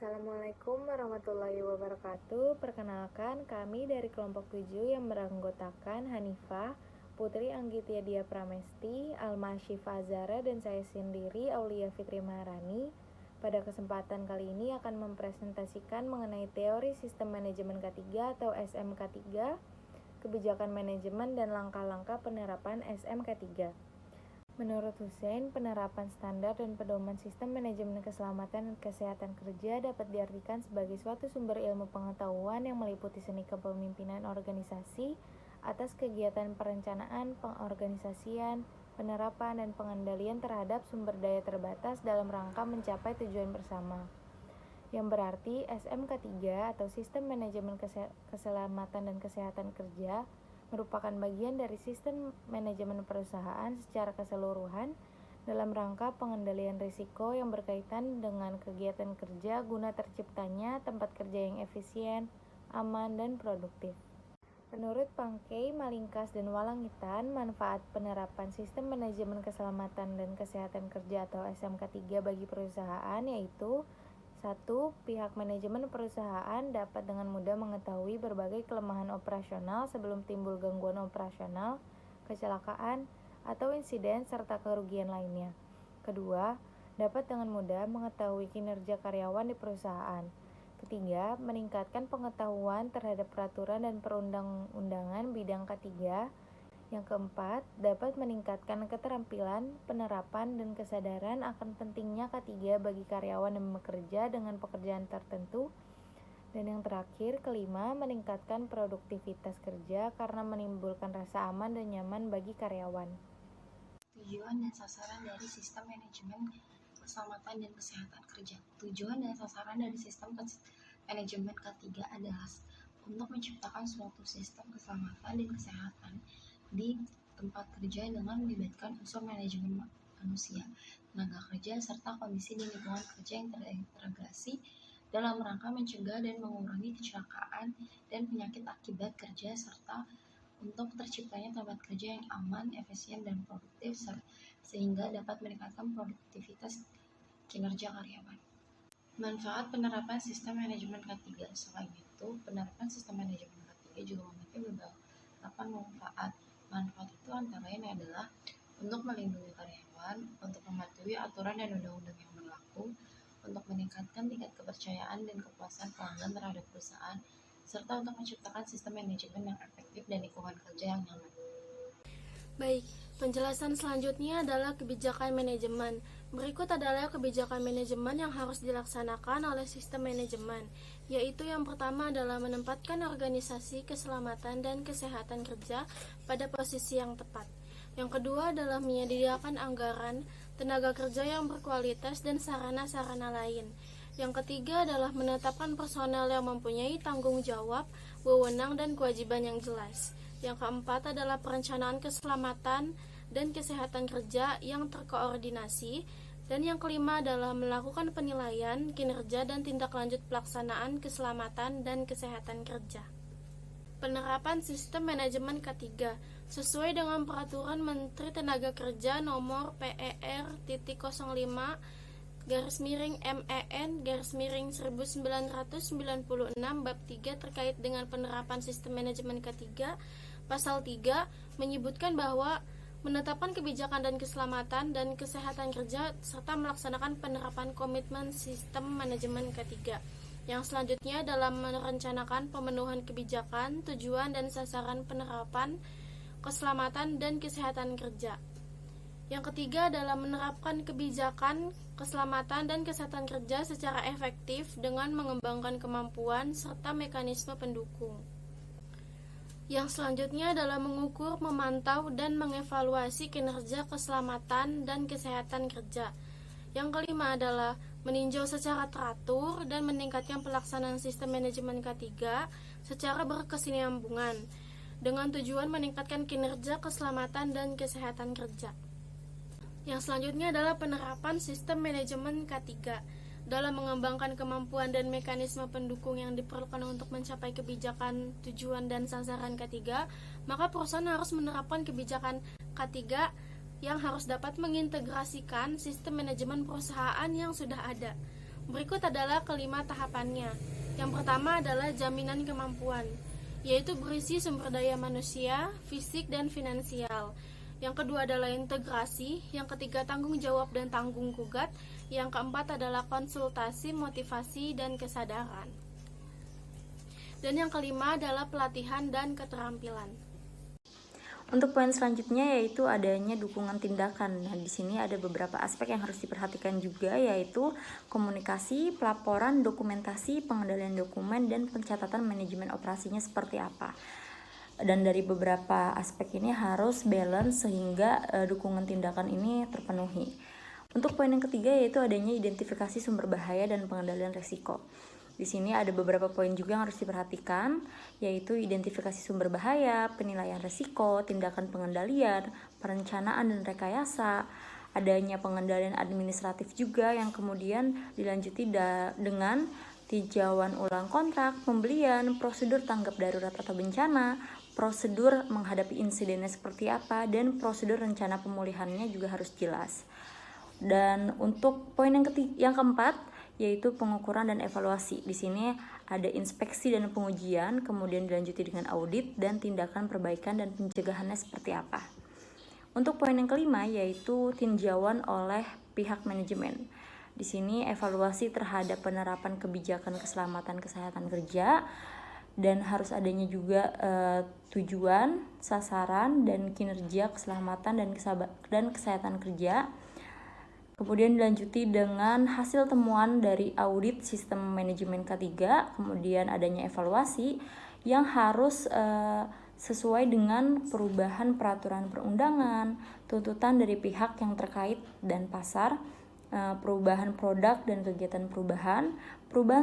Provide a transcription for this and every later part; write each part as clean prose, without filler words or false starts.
Assalamualaikum warahmatullahi wabarakatuh. Perkenalkan, kami dari kelompok 7 yang beranggotakan Hanifah, Putri Anggitya Dia Pramesti, Alma Syifa Azara, dan saya sendiri Aulia Fitri Maharani. Pada kesempatan kali ini akan mempresentasikan mengenai teori sistem manajemen K3 atau SMK3, kebijakan manajemen dan langkah-langkah penerapan SMK3. Menurut Hussein, penerapan standar dan pedoman sistem manajemen keselamatan dan kesehatan kerja dapat diartikan sebagai suatu sumber ilmu pengetahuan yang meliputi seni kepemimpinan organisasi atas kegiatan perencanaan, pengorganisasian, penerapan, dan pengendalian terhadap sumber daya terbatas dalam rangka mencapai tujuan bersama. Yang berarti SMK3 atau Sistem Manajemen Keselamatan dan Kesehatan Kerja merupakan bagian dari sistem manajemen perusahaan secara keseluruhan dalam rangka pengendalian risiko yang berkaitan dengan kegiatan kerja guna terciptanya tempat kerja yang efisien, aman, dan produktif. Menurut Pangkei, Malingkas, dan Walangitan, manfaat penerapan sistem manajemen keselamatan dan kesehatan kerja atau SMK3 bagi perusahaan yaitu 1. Pihak manajemen perusahaan dapat dengan mudah mengetahui berbagai kelemahan operasional sebelum timbul gangguan operasional, kecelakaan, atau insiden serta kerugian lainnya. Kedua, dapat dengan mudah mengetahui kinerja karyawan di perusahaan. Ketiga, meningkatkan pengetahuan terhadap peraturan dan perundang-undangan bidang K3. Yang keempat, dapat meningkatkan keterampilan, penerapan, dan kesadaran akan pentingnya K3 bagi karyawan yang bekerja dengan pekerjaan tertentu. Dan yang terakhir, kelima, meningkatkan produktivitas kerja karena menimbulkan rasa aman dan nyaman bagi karyawan. Tujuan dan sasaran dari sistem manajemen keselamatan dan kesehatan kerja. Tujuan dan sasaran dari sistem manajemen K3 adalah untuk menciptakan suatu sistem keselamatan dan kesehatan di tempat kerja dengan melibatkan unsur manajemen manusia, tenaga kerja, serta kondisi di lingkungan kerja yang terintegrasi dalam rangka mencegah dan mengurangi kecelakaan dan penyakit akibat kerja, serta untuk terciptanya tempat kerja yang aman, efisien, dan produktif sehingga dapat meningkatkan produktivitas kinerja karyawan. Manfaat penerapan sistem manajemen K3. Selain itu, penerapan sistem manajemen K3 juga memiliki beberapa manfaat. Manfaat itu antara lain adalah untuk melindungi karyawan, untuk mematuhi aturan dan undang-undang yang berlaku, untuk meningkatkan tingkat kepercayaan dan kepuasan pelanggan terhadap perusahaan, serta untuk menciptakan sistem manajemen yang efektif dan lingkungan kerja yang nyaman. Baik, penjelasan selanjutnya adalah kebijakan manajemen. Berikut adalah kebijakan manajemen yang harus dilaksanakan oleh sistem manajemen, yaitu yang pertama adalah menempatkan organisasi keselamatan dan kesehatan kerja pada posisi yang tepat. Yang kedua adalah menyediakan anggaran, tenaga kerja yang berkualitas, dan sarana-sarana lain. Yang ketiga adalah menetapkan personel yang mempunyai tanggung jawab, wewenang, dan kewajiban yang jelas. Yang keempat adalah perencanaan keselamatan dan kesehatan kerja yang terkoordinasi. Dan yang kelima adalah melakukan penilaian, kinerja, dan tindak lanjut pelaksanaan keselamatan dan kesehatan kerja. Penerapan sistem manajemen K3 sesuai dengan Peraturan Menteri Tenaga Kerja Nomor PER-TK05-MEN-1996 Bab 3 terkait dengan penerapan sistem manajemen K3. Pasal 3 menyebutkan bahwa menetapkan kebijakan dan keselamatan dan kesehatan kerja serta melaksanakan penerapan komitmen sistem manajemen K3. Yang selanjutnya dalam merencanakan pemenuhan kebijakan, tujuan, dan sasaran penerapan keselamatan dan kesehatan kerja. Yang ketiga adalah menerapkan kebijakan keselamatan dan kesehatan kerja secara efektif dengan mengembangkan kemampuan serta mekanisme pendukung. Yang selanjutnya adalah mengukur, memantau, dan mengevaluasi kinerja keselamatan dan kesehatan kerja. Yang kelima adalah meninjau secara teratur dan meningkatkan pelaksanaan sistem manajemen K3 secara berkesinambungan dengan tujuan meningkatkan kinerja keselamatan dan kesehatan kerja. Yang selanjutnya adalah penerapan sistem manajemen K3 dalam mengembangkan kemampuan dan mekanisme pendukung yang diperlukan untuk mencapai kebijakan, tujuan, dan sasaran K3, maka perusahaan harus menerapkan kebijakan K3 yang harus dapat mengintegrasikan sistem manajemen perusahaan yang sudah ada, Berikut adalah kelima tahapannya. Yang pertama adalah jaminan kemampuan, yaitu berisi sumber daya manusia, fisik, dan finansial. Yang kedua adalah integrasi, yang ketiga tanggung jawab dan tanggung gugat, yang keempat adalah konsultasi, motivasi, dan kesadaran. Dan yang kelima adalah pelatihan dan keterampilan. Untuk poin selanjutnya yaitu adanya dukungan tindakan. Nah, di sini ada beberapa aspek yang harus diperhatikan juga, yaitu komunikasi, pelaporan, dokumentasi, pengendalian dokumen, dan pencatatan manajemen operasinya seperti apa. Dan dari beberapa aspek ini harus balance sehingga dukungan tindakan ini terpenuhi. Untuk poin yang ketiga yaitu adanya identifikasi sumber bahaya dan pengendalian risiko. Di sini ada beberapa poin juga yang harus diperhatikan, yaitu identifikasi sumber bahaya, penilaian risiko, tindakan pengendalian, perencanaan dan rekayasa, adanya pengendalian administratif juga yang kemudian dilanjuti dengan tinjauan ulang kontrak, pembelian, prosedur tanggap darurat atau bencana, prosedur menghadapi insidennya seperti apa, dan prosedur rencana pemulihannya juga harus jelas. Dan untuk poin yang keempat yaitu pengukuran dan evaluasi. Di sini ada inspeksi dan pengujian, kemudian dilanjuti dengan audit dan tindakan perbaikan dan pencegahannya seperti apa. Untuk poin yang kelima yaitu tinjauan oleh pihak manajemen. Di sini evaluasi terhadap penerapan kebijakan keselamatan kesehatan kerja, dan harus adanya juga tujuan, sasaran, dan kinerja keselamatan dan kesehatan kerja. Kemudian dilanjuti dengan hasil temuan dari audit sistem manajemen K3, kemudian adanya evaluasi yang harus sesuai dengan perubahan peraturan perundangan, tuntutan dari pihak yang terkait dan pasar, perubahan produk dan kegiatan perubahan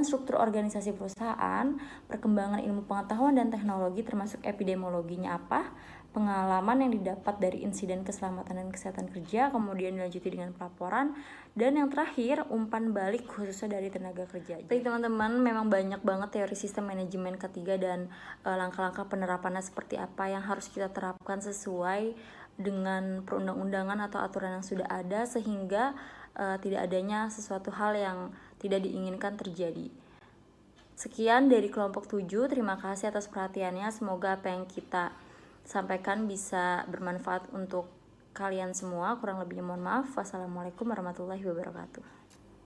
struktur organisasi perusahaan, perkembangan ilmu pengetahuan dan teknologi termasuk epidemiologinya apa, pengalaman yang didapat dari insiden keselamatan dan kesehatan kerja, kemudian dilanjuti dengan pelaporan, dan yang terakhir umpan balik khususnya dari tenaga kerja. Jadi teman-teman, memang banyak banget teori sistem manajemen K3 dan langkah-langkah penerapannya seperti apa yang harus kita terapkan sesuai dengan perundang-undangan atau aturan yang sudah ada, sehingga tidak adanya sesuatu hal yang tidak diinginkan terjadi. Sekian dari kelompok 7, terima kasih atas perhatiannya. Semoga apa yang kita sampaikan bisa bermanfaat untuk kalian semua. Kurang lebihnya mohon maaf. Wassalamualaikum warahmatullahi wabarakatuh.